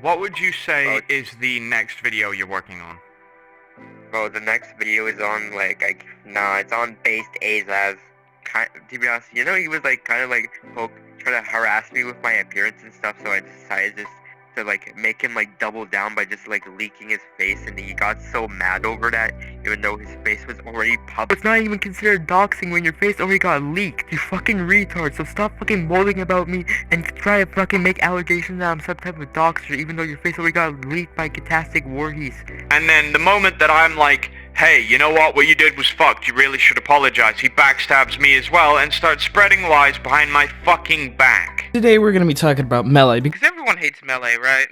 what would you say Bro, is the next video you're working on? bro, the next video is on it's on BasedAzaz. To be honest, he was kind of trying to harass me with my appearance and stuff. So I decided just to make him double down by just leaking his face, and he got so mad over that, even though his face was already public. It's not even considered doxing when your face already got leaked. You fucking retard. So stop fucking molding about me and try to fucking make allegations that I'm some type of doxer, even though your face already got leaked by Catastic Warhees. And then the moment that I'm like, hey, you know what you did was fucked, you really should apologize, he backstabs me as well and starts spreading lies behind my fucking back. Today we're gonna be talking about Mellay Because everyone hates Mellay, right?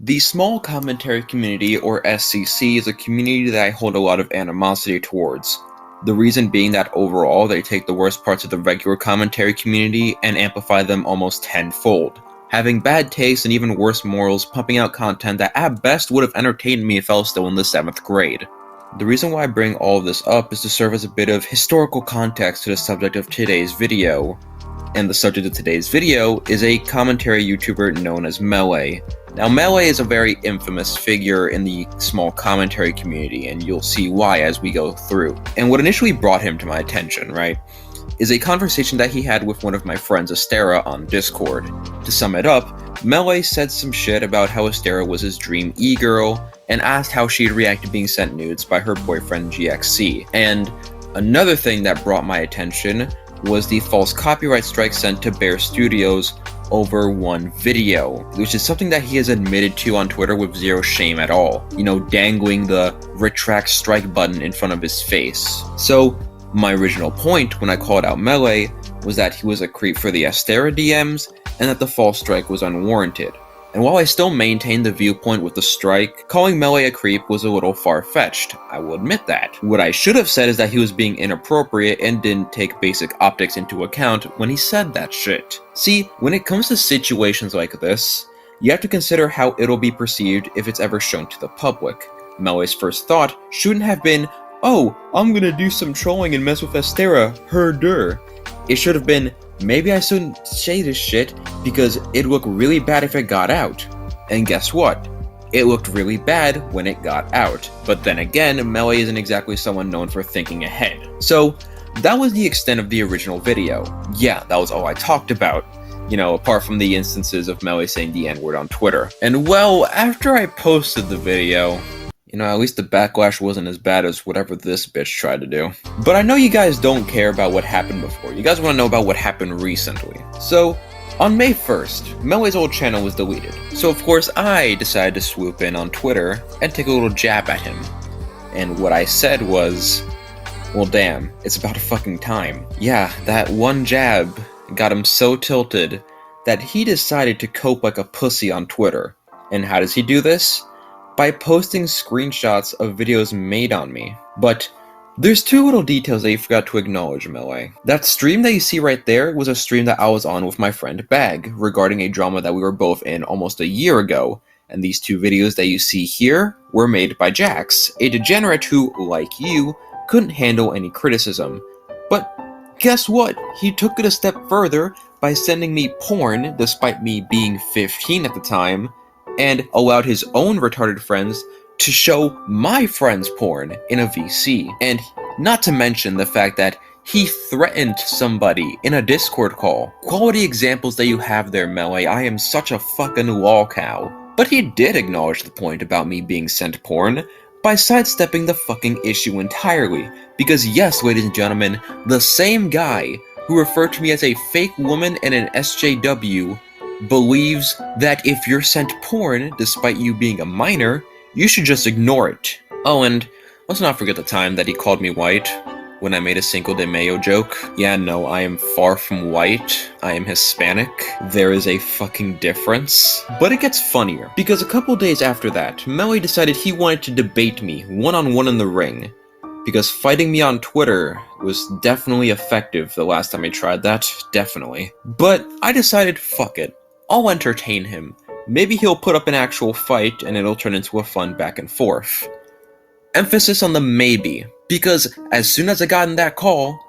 The small commentary community, or SCC, is a community that I hold a lot of animosity towards. The reason being that overall they take the worst parts of the regular commentary community and amplify them almost tenfold, having bad taste and even worse morals, pumping out content that at best would have entertained me if I was still in the 7th grade. The reason why I bring all of this up is to serve as a bit of historical context to the subject of today's video. And the subject of today's video is a commentary YouTuber known as Mellay. Now, Mellay is a very infamous figure in the small commentary community, and you'll see why as we go through. And what initially brought him to my attention, right, is a conversation that he had with one of my friends, Astera, on Discord. To sum it up, Mellay said some shit about how Astera was his dream e-girl, and asked how she'd react to being sent nudes by her boyfriend GXC. And another thing that brought my attention was the false copyright strike sent to Bear Studios over one video, which is something that he has admitted to on Twitter with zero shame at all. Dangling the retract strike button in front of his face. So, my original point when I called out Mellay was that he was a creep for the Astera DMs, and that the false strike was unwarranted. And while I still maintain the viewpoint with the strike, calling Mellay a creep was a little far-fetched, I will admit that. What I should have said is that he was being inappropriate and didn't take basic optics into account when he said that shit. See, when it comes to situations like this, you have to consider how it'll be perceived if it's ever shown to the public. Mellay's first thought shouldn't have been, oh, I'm gonna do some trolling and mess with Astera, herder. It should have been, maybe I shouldn't say this shit because it'd look really bad if it got out. And guess what? It looked really bad when it got out. But then again, Mellay isn't exactly someone known for thinking ahead. So, that was the extent of the original video. Yeah, that was all I talked about. Apart from the instances of Mellay saying the N-word on Twitter. And well, after I posted the video, at least the backlash wasn't as bad as whatever this bitch tried to do. But I know you guys don't care about what happened before. You guys want to know about what happened recently. So, on May 1st, Mellay's old channel was deleted. So of course I decided to swoop in on Twitter and take a little jab at him. And what I said was, well damn, it's about fucking time. Yeah, that one jab got him so tilted that he decided to cope like a pussy on Twitter. And how does he do this? By posting screenshots of videos made on me. But there's two little details that you forgot to acknowledge, Mellay. That stream that you see right there was a stream that I was on with my friend Bag, regarding a drama that we were both in almost a year ago, and these two videos that you see here were made by Jax, a degenerate who, like you, couldn't handle any criticism. But guess what? He took it a step further by sending me porn, despite me being 15 at the time, and allowed his own retarded friends to show my friends' porn in a VC. And not to mention the fact that he threatened somebody in a Discord call. Quality examples that you have there, Mellay. I am such a fucking lol cow. But he did acknowledge the point about me being sent porn by sidestepping the fucking issue entirely. Because yes, ladies and gentlemen, the same guy who referred to me as a fake woman and an SJW believes that if you're sent porn, despite you being a minor, you should just ignore it. Oh, and let's not forget the time that he called me white when I made a Cinco de Mayo joke. Yeah, no, I am far from white. I am Hispanic. There is a fucking difference. But it gets funnier, because a couple days after that, Mellay decided he wanted to debate me one-on-one in the ring. Because fighting me on Twitter was definitely effective the last time I tried that, definitely. But I decided, fuck it. I'll entertain him, maybe he'll put up an actual fight and it'll turn into a fun back and forth. Emphasis on the maybe, because as soon as I got in that call,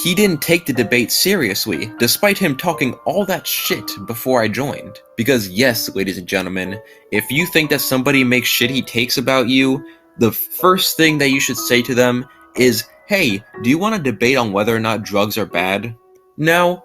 he didn't take the debate seriously, despite him talking all that shit before I joined. Because yes, ladies and gentlemen, if you think that somebody makes shitty takes about you, the first thing that you should say to them is, hey, do you want to debate on whether or not drugs are bad? Now,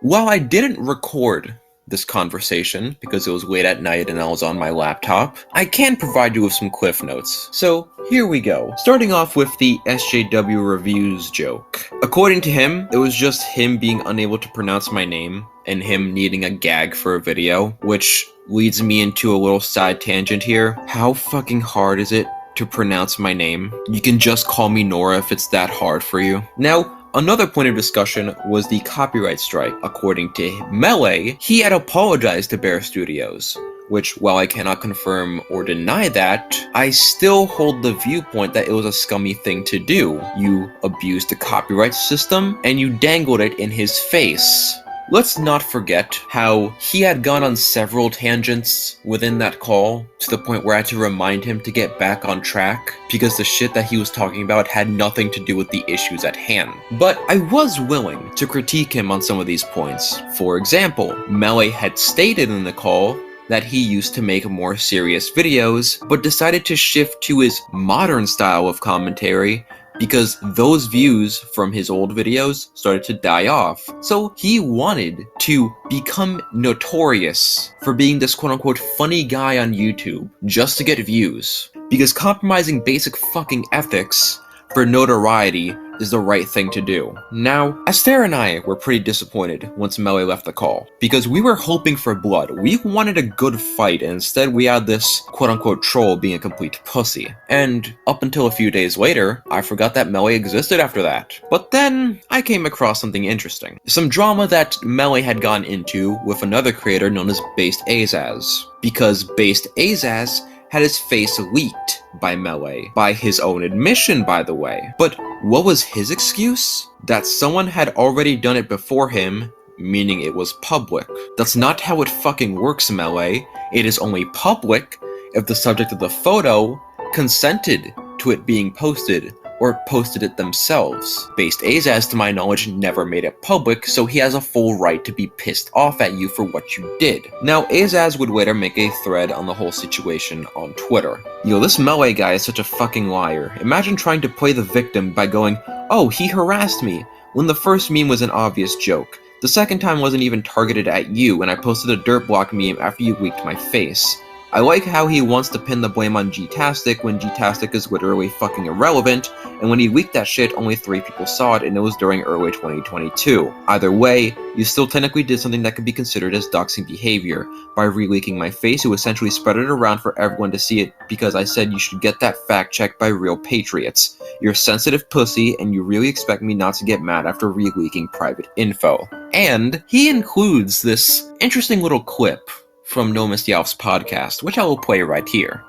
while I didn't record this conversation because it was late at night and I was on my laptop, I can provide you with some cliff notes. So here we go. Starting off with the SJW reviews joke. According to him, it was just him being unable to pronounce my name and him needing a gag for a video, which leads me into a little side tangent here. How fucking hard is it to pronounce my name? You can just call me Nora if it's that hard for you. Now, another point of discussion was the copyright strike. According to Mellay, he had apologized to Bear Studios, which, while I cannot confirm or deny that, I still hold the viewpoint that it was a scummy thing to do. You abused the copyright system, and you dangled it in his face. Let's not forget how he had gone on several tangents within that call, to the point where I had to remind him to get back on track, because the shit that he was talking about had nothing to do with the issues at hand. But I was willing to critique him on some of these points. For example, Mellay had stated in the call that he used to make more serious videos, but decided to shift to his modern style of commentary because those views from his old videos started to die off. So he wanted to become notorious for being this quote-unquote funny guy on YouTube just to get views, because compromising basic fucking ethics for notoriety is the right thing to do. Now, Aster and I were pretty disappointed once Mellay left the call, because we were hoping for blood. We wanted a good fight, and instead we had this quote-unquote troll being a complete pussy. And up until a few days later, I forgot that Mellay existed after that. But then, I came across something interesting. Some drama that Mellay had gone into with another creator known as BasedAzaz. Because BasedAzaz had his face leaked by Mellay, by his own admission, by the way. But what was his excuse? That someone had already done it before him, meaning it was public. That's not how it fucking works, Mellay. It is only public if the subject of the photo consented to it being posted, or posted it themselves. BasedAzaz, to my knowledge, never made it public, so he has a full right to be pissed off at you for what you did. Now, Azaz would later make a thread on the whole situation on Twitter. Yo, this Mellay guy is such a fucking liar. Imagine trying to play the victim by going, oh, he harassed me, when the first meme was an obvious joke. The second time wasn't even targeted at you, and I posted a dirt block meme after you leaked my face. I like how he wants to pin the blame on G-Tastic when G-Tastic is literally fucking irrelevant, and when he leaked that shit, only 3 people saw it, and it was during early 2022. Either way, you still technically did something that could be considered as doxing behavior. By re-leaking my face, you essentially spread it around for everyone to see it because I said you should get that fact checked by real patriots. You're a sensitive pussy, and you really expect me not to get mad after re-leaking private info. And he includes this interesting little clip from No Mistyalf's podcast, which I will play right here.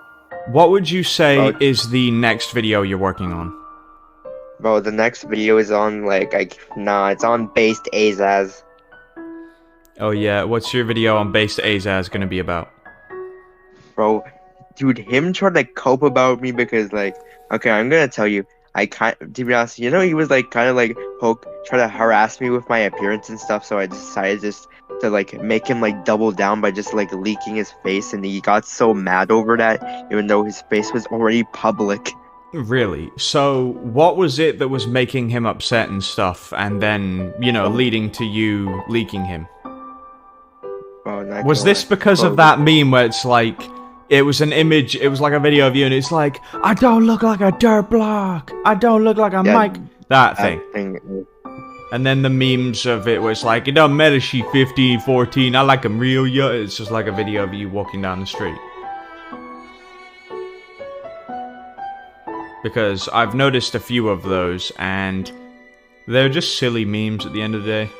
What would you say is the next video you're working on? Bro, the next video is on, it's on BasedAzaz. Oh yeah, what's your video on BasedAzaz gonna be about? Bro, dude, him trying to cope about me because, okay, I'm gonna tell you, to be honest, he was, try to harass me with my appearance and stuff, so I decided just to, make him, double down by just, leaking his face, and he got so mad over that, even though his face was already public. Really? So, what was it that was making him upset and stuff, and then, leading to you leaking him? Was this because of that meme where it's it was an image, it was like a video of you, and it's like, I don't look like a dirt block, I don't look like a mic, that thing. And then the memes of it where it's like, it don't matter, she 15, 14, I like him real young, it's just like a video of you walking down the street. Because I've noticed a few of those, and they're just silly memes at the end of the day.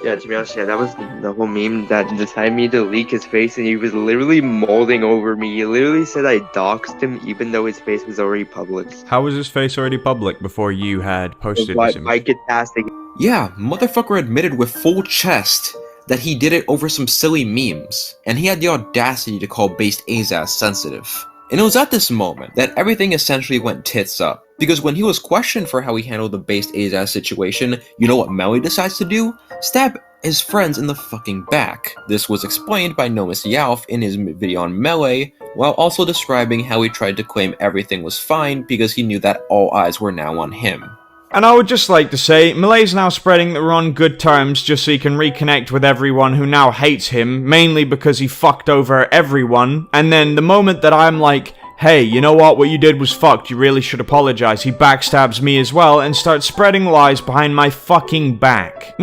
Yeah, to be honest, that was the whole meme that decided me to leak his face, and he was literally molding over me. He literally said I doxed him, even though his face was already public. How was his face already public before you had posted this image? Fantastic. Yeah, motherfucker admitted with full chest that he did it over some silly memes, and he had the audacity to call BasedAzaz sensitive. And it was at this moment that everything essentially went tits up, because when he was questioned for how he handled the BasedAzaz situation, you know what Mellay decides to do? Stab his friends in the fucking back. This was explained by Nomis Yalf in his video on Mellay, while also describing how he tried to claim everything was fine because he knew that all eyes were now on him. And I would just like to say, Mallay's now spreading that we're on good terms just so he can reconnect with everyone who now hates him, mainly because he fucked over everyone, and then the moment that I'm like, hey, you know what you did was fucked, you really should apologize, he backstabs me as well and starts spreading lies behind my fucking back.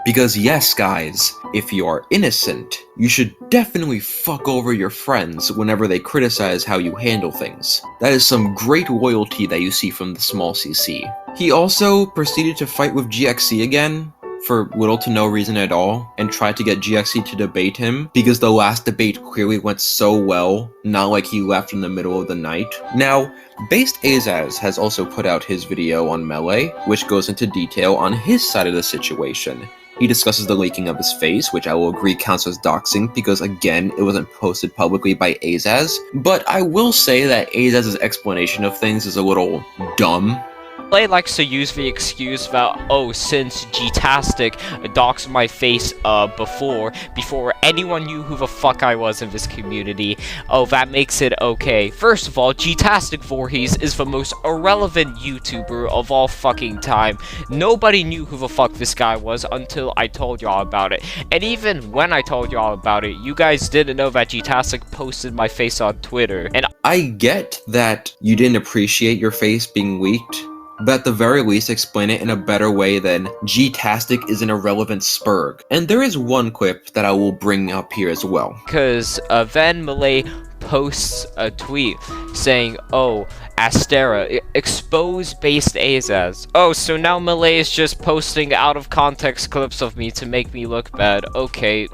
Because yes, guys, if you are innocent, you should definitely fuck over your friends whenever they criticize how you handle things. That is some great loyalty that you see from the small CC. He also proceeded to fight with GXC again, for little to no reason at all, and tried to get GXC to debate him, because the last debate clearly went so well, not like he left in the middle of the night. Now, BasedAzaz has also put out his video on Mellay, which goes into detail on his side of the situation. He discusses the leaking of his face, which I will agree counts as doxing, because again, it wasn't posted publicly by Azaz. But I will say that Azaz's explanation of things is a little dumb. Mellay likes to use the excuse that, oh, since G-tastic doxed my face before anyone knew who the fuck I was in this community, oh, that makes it okay. First of all, G-tastic Voorhees is the most irrelevant YouTuber of all fucking time. Nobody knew who the fuck this guy was until I told y'all about it. And even when I told y'all about it, you guys didn't know that G-tastic posted my face on Twitter. And I get that you didn't appreciate your face being leaked, but at the very least explain it in a better way than G-tastic is an irrelevant spurg. And there is one clip that I will bring up here as well. Because then Mellay posts a tweet saying, oh, Astera, expose BasedAzaz. Oh, so now Mellay is just posting out of context clips of me to make me look bad. Okay,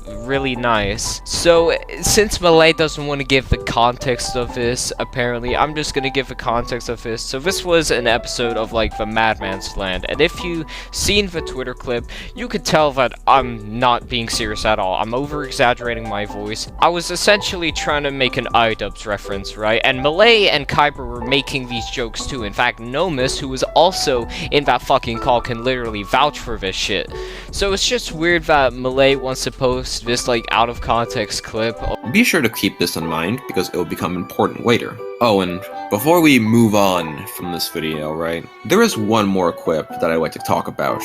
really nice. So, since Mellay doesn't want to give the context of this, apparently, I'm just gonna give the context of this. So this was an episode of, like, the Madman's Land, and if you seen the Twitter clip, you could tell that I'm not being serious at all. I'm over-exaggerating my voice. I was essentially trying to make an iDubbbz reference, right? And Mellay and Kyber were making these jokes too. In fact, Nomis, who was also in that fucking call, can literally vouch for this shit. So it's just weird that Mellay wants to post this, like, out of context clip. Be sure to keep this in mind, because it will become important later. Oh, and before we move on from this video, right, there is one more clip that I'd like to talk about.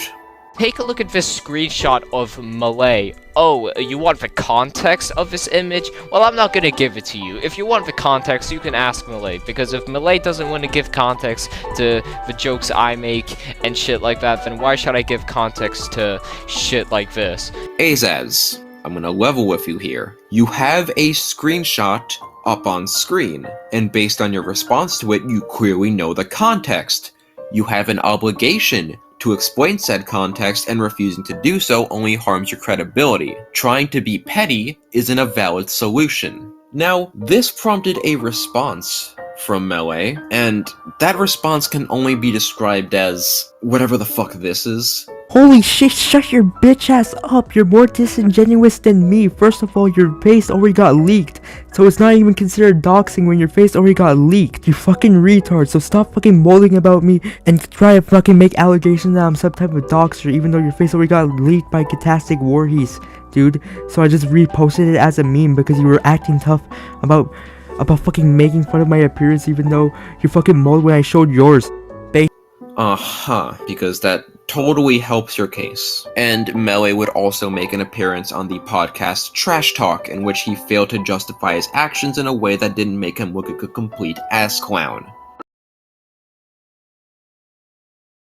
Take a look at this screenshot of Mellay. Oh, you want the context of this image? Well, I'm not gonna give it to you. If you want the context, you can ask Mellay, because if Mellay doesn't want to give context to the jokes I make and shit like that, then why should I give context to shit like this? Azaz, I'm gonna level with you here. You have a screenshot up on screen, and based on your response to it, you clearly know the context. You have an obligation to explain said context, and refusing to do so only harms your credibility. Trying to be petty isn't a valid solution. Now, this prompted a response from Mellay, and that response can only be described as whatever the fuck this is. Holy shit, shut your bitch ass up. You're more disingenuous than me. First of all, your face already got leaked, so it's not even considered doxing when your face already got leaked. You fucking retard. So stop fucking molding about me and try to fucking make allegations that I'm some type of doxer, even though your face already got leaked by Catastic Voorhees, dude. So I just reposted it as a meme because you were acting tough about fucking making fun of my appearance, even though you fucking molded when I showed yours. Because that totally helps your case. And Mellay would also make an appearance on the podcast Trash Talk, in which he failed to justify his actions in a way that didn't make him look like a complete ass clown.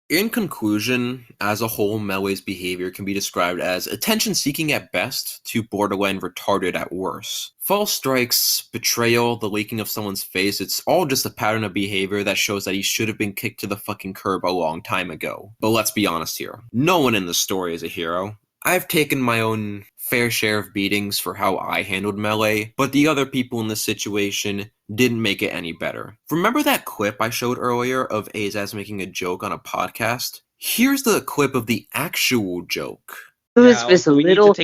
In conclusion, as a whole, Mellay's behavior can be described as attention-seeking at best to borderline retarded at worst. False strikes, betrayal, the leaking of someone's face, it's all just a pattern of behavior that shows that he should have been kicked to the fucking curb a long time ago. But let's be honest here. No one in the story is a hero. I've taken my own fair share of beatings for how I handled Mellay, but the other people in this situation didn't make it any better. Remember that clip I showed earlier of Azaz making a joke on a podcast? Here's the clip of the actual joke. Who is this little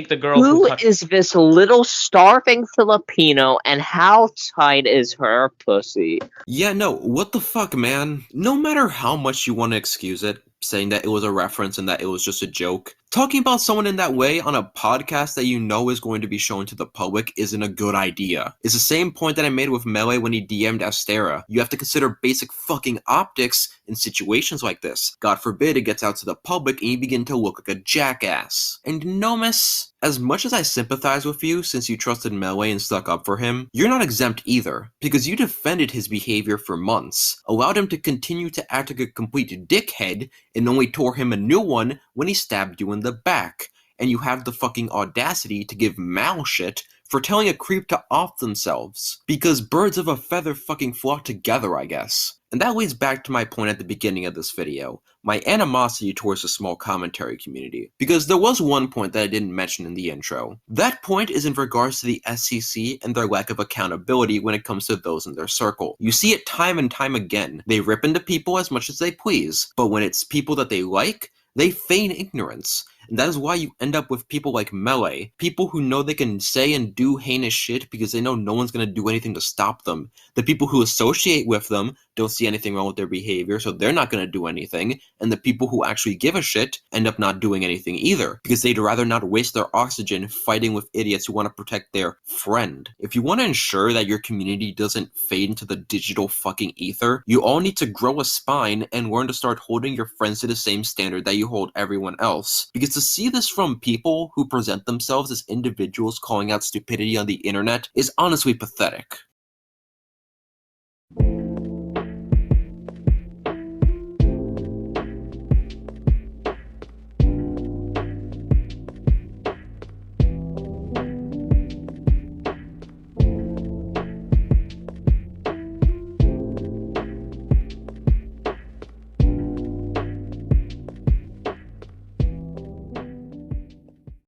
starving Filipino, and how tight is her pussy? Yeah, no, what the fuck, man? No matter how much you want to excuse it, saying that it was a reference and that it was just a joke, talking about someone in that way on a podcast that you know is going to be shown to the public isn't a good idea. It's the same point that I made with Mellay when he DM'd Astera. You have to consider basic fucking optics in situations like this. God forbid it gets out to the public and you begin to look like a jackass. And no, miss, as much as I sympathize with you since you trusted Mellay and stuck up for him, you're not exempt either, because you defended his behavior for months, allowed him to continue to act like a complete dickhead, and only tore him a new one when he stabbed you in the back. And you have the fucking audacity to give Mal shit for telling a creep to off themselves. Because birds of a feather fucking flock together, I guess. And that leads back to my point at the beginning of this video, my animosity towards the small commentary community. Because there was one point that I didn't mention in the intro. That point is in regards to the SCC and their lack of accountability when it comes to those in their circle. You see it time and time again. They rip into people as much as they please, but when it's people that they like, they feign ignorance. And that is why you end up with people like Mellay, people who know they can say and do heinous shit because they know no one's going to do anything to stop them. The people who associate with them don't see anything wrong with their behavior, so they're not going to do anything. And the people who actually give a shit end up not doing anything either, because they'd rather not waste their oxygen fighting with idiots who want to protect their friend. If you want to ensure that your community doesn't fade into the digital fucking ether, you all need to grow a spine and learn to start holding your friends to the same standard that you hold everyone else. Because to see this from people who present themselves as individuals calling out stupidity on the internet is honestly pathetic.